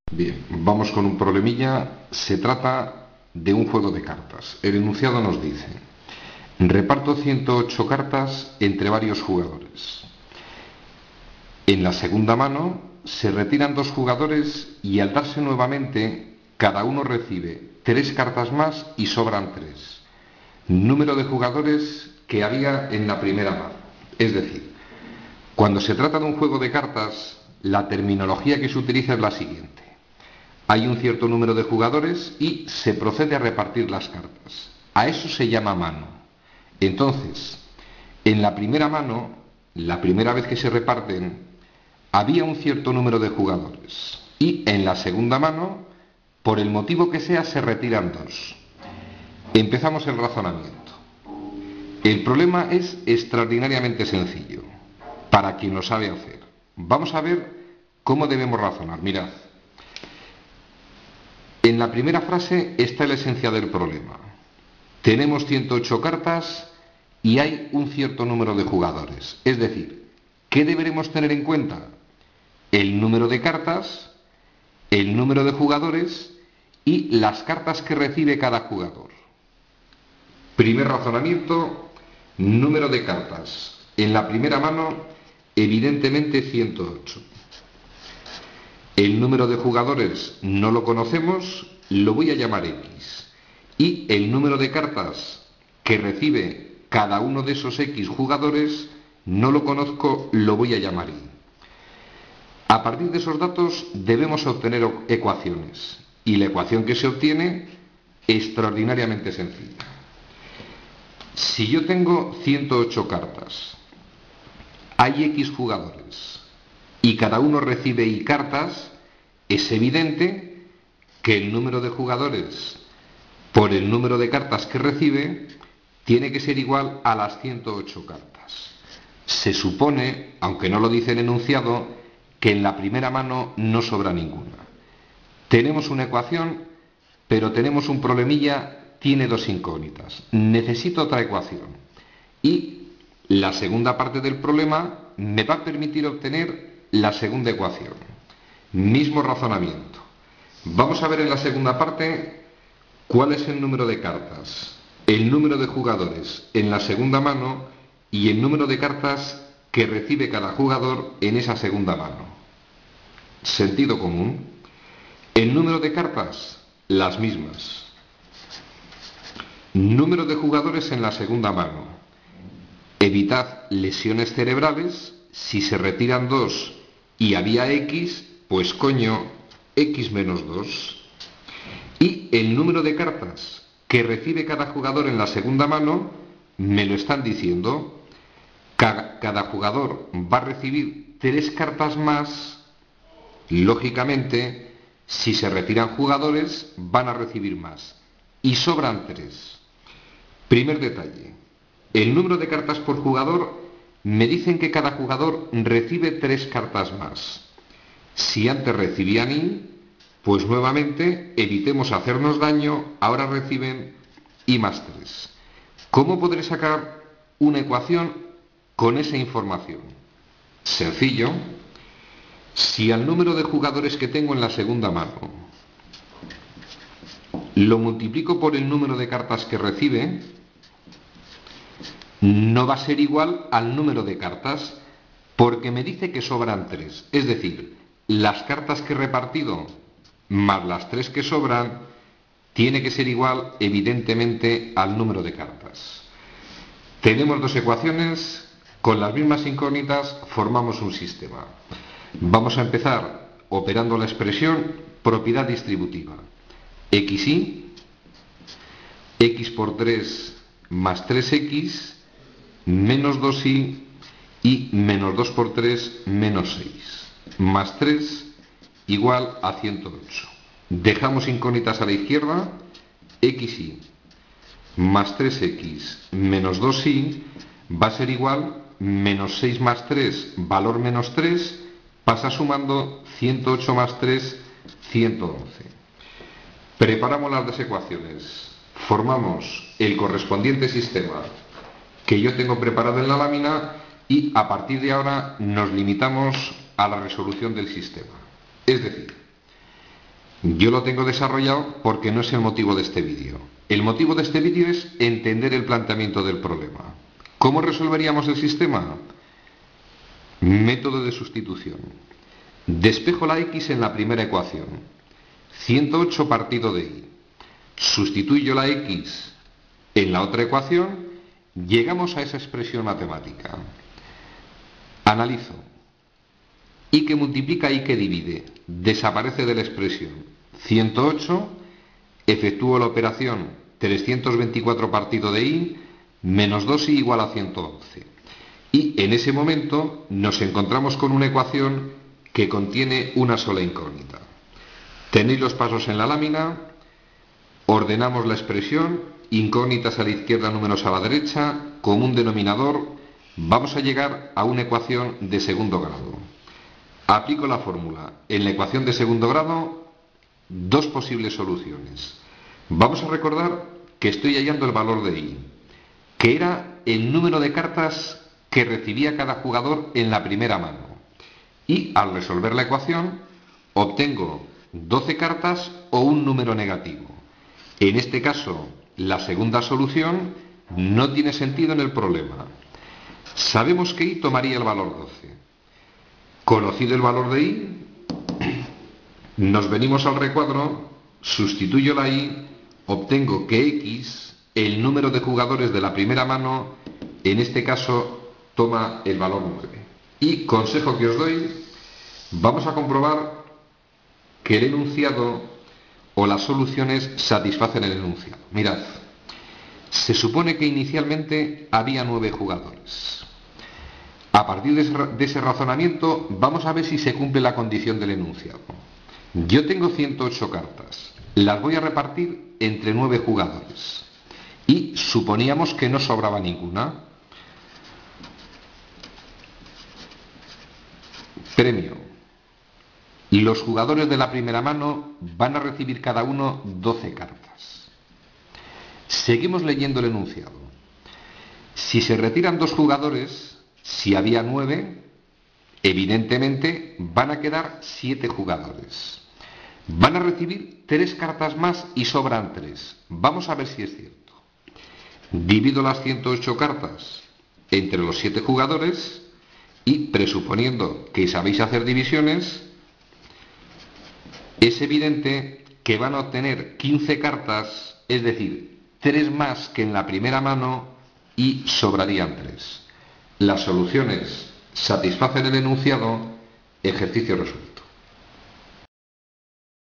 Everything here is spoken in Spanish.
Bien, vamos con un problemilla. Se trata de un juego de cartas. El enunciado nos dice: reparto 108 cartas entre varios jugadores. En la segunda mano se retiran dos jugadores y al darse nuevamente, cada uno recibe 3 cartas más y sobran 3. Número de jugadores que había en la primera mano. Es decir, cuando se trata de un juego de cartas, la terminología que se utiliza es la siguiente: hay un cierto número de jugadores y se procede a repartir las cartas. A eso se llama mano. Entonces, en la primera mano, la primera vez que se reparten, había un cierto número de jugadores. Y en la segunda mano, por el motivo que sea, se retiran dos. Empezamos el razonamiento. El problema es extraordinariamente sencillo, para quien lo sabe hacer. Vamos a ver cómo debemos razonar. Mirad. En la primera frase está la esencia del problema. Tenemos 108 cartas y hay un cierto número de jugadores. Es decir, ¿qué deberemos tener en cuenta? El número de cartas, el número de jugadores y las cartas que recibe cada jugador. Primer razonamiento: número de cartas. En la primera mano, evidentemente 108. El número de jugadores no lo conocemos, lo voy a llamar X. Y el número de cartas que recibe cada uno de esos X jugadores no lo conozco, lo voy a llamar Y. A partir de esos datos debemos obtener ecuaciones. Y la ecuación que se obtiene es extraordinariamente sencilla. Si yo tengo 108 cartas, hay X jugadores y cada uno recibe Y cartas, es evidente que el número de jugadores por el número de cartas que recibe tiene que ser igual a las 108 cartas. Se supone, aunque no lo dice el enunciado, que en la primera mano no sobra ninguna. Tenemos una ecuación, pero tenemos un problemilla, tiene dos incógnitas. Necesito otra ecuación. Y la segunda parte del problema me va a permitir obtener la segunda ecuación. Mismo razonamiento. Vamos a ver en la segunda parte cuál es el número de cartas, el número de jugadores en la segunda mano y el número de cartas que recibe cada jugador en esa segunda mano. Sentido común. El número de cartas, las mismas. Número de jugadores en la segunda mano. Evitad lesiones cerebrales. Si se retiran dos y había X, pues coño, X menos 2. Y el número de cartas que recibe cada jugador en la segunda mano, me lo están diciendo. Cada jugador va a recibir 3 cartas más. Lógicamente, si se retiran jugadores, van a recibir más. Y sobran 3. Primer detalle. El número de cartas por jugador, me dicen que cada jugador recibe 3 cartas más. Si antes recibían Y, pues nuevamente evitemos hacernos daño, ahora reciben Y más 3. ¿Cómo podré sacar una ecuación con esa información? Sencillo. Si al número de jugadores que tengo en la segunda mano lo multiplico por el número de cartas que recibe, no va a ser igual al número de cartas, porque me dice que sobran 3. Es decir, las cartas que he repartido más las 3 que sobran tiene que ser igual, evidentemente, al número de cartas. Tenemos dos ecuaciones, con las mismas incógnitas formamos un sistema. Vamos a empezar operando la expresión propiedad distributiva. XY, X por 3 más 3X, menos 2Y y menos 2 por 3 menos 6, más 3 igual a 108. Dejamos incógnitas a la izquierda. XY más 3X menos 2Y va a ser igual menos 6 más 3, valor menos 3, pasa sumando 108 más 3, 111. Preparamos las dos ecuaciones. Formamos el correspondiente sistema que yo tengo preparado en la lámina y a partir de ahora nos limitamos a la resolución del sistema. Es decir, Yo lo tengo desarrollado porque no es el motivo de este vídeo. El motivo de este vídeo es entender el planteamiento del problema. ¿Cómo resolveríamos el sistema? Método de sustitución. Despejo la x en la primera ecuación. 108 partido de y. Sustituyo la x en la otra ecuación. Llegamos a esa expresión matemática. Analizo. Y que multiplica y que divide. Desaparece de la expresión. 108. Efectúo la operación 324 partido de y menos 2y igual a 111. Y en ese momento nos encontramos con una ecuación que contiene una sola incógnita. Tenéis los pasos en la lámina. Ordenamos la expresión. Incógnitas a la izquierda, números a la derecha. Común denominador. Vamos a llegar a una ecuación de segundo grado. Aplico la fórmula. En la ecuación de segundo grado, dos posibles soluciones. Vamos a recordar que estoy hallando el valor de y, que era el número de cartas que recibía cada jugador en la primera mano. Y al resolver la ecuación, obtengo 12 cartas o un número negativo. En este caso, la segunda solución no tiene sentido en el problema. Sabemos que y tomaría el valor 12. Conocido el valor de y, nos venimos al recuadro, sustituyo la y, obtengo que x, el número de jugadores de la primera mano, en este caso toma el valor 9. Y consejo que os doy, vamos a comprobar que el enunciado o las soluciones satisfacen el enunciado. Mirad, se supone que inicialmente había 9 jugadores. A partir de ese razonamiento vamos a ver si se cumple la condición del enunciado. Yo tengo 108 cartas, las voy a repartir entre 9 jugadores y suponíamos que no sobraba ninguna. Premio. Los jugadores de la primera mano van a recibir cada uno 12 cartas. Seguimos leyendo el enunciado. Si se retiran 2 jugadores, si había 9, evidentemente van a quedar 7 jugadores. Van a recibir 3 cartas más y sobran 3. Vamos a ver si es cierto. Divido las 108 cartas entre los 7 jugadores y, presuponiendo que sabéis hacer divisiones, es evidente que van a obtener 15 cartas, es decir, 3 más que en la primera mano y sobrarían 3. Las soluciones satisfacen el enunciado, ejercicio resuelto.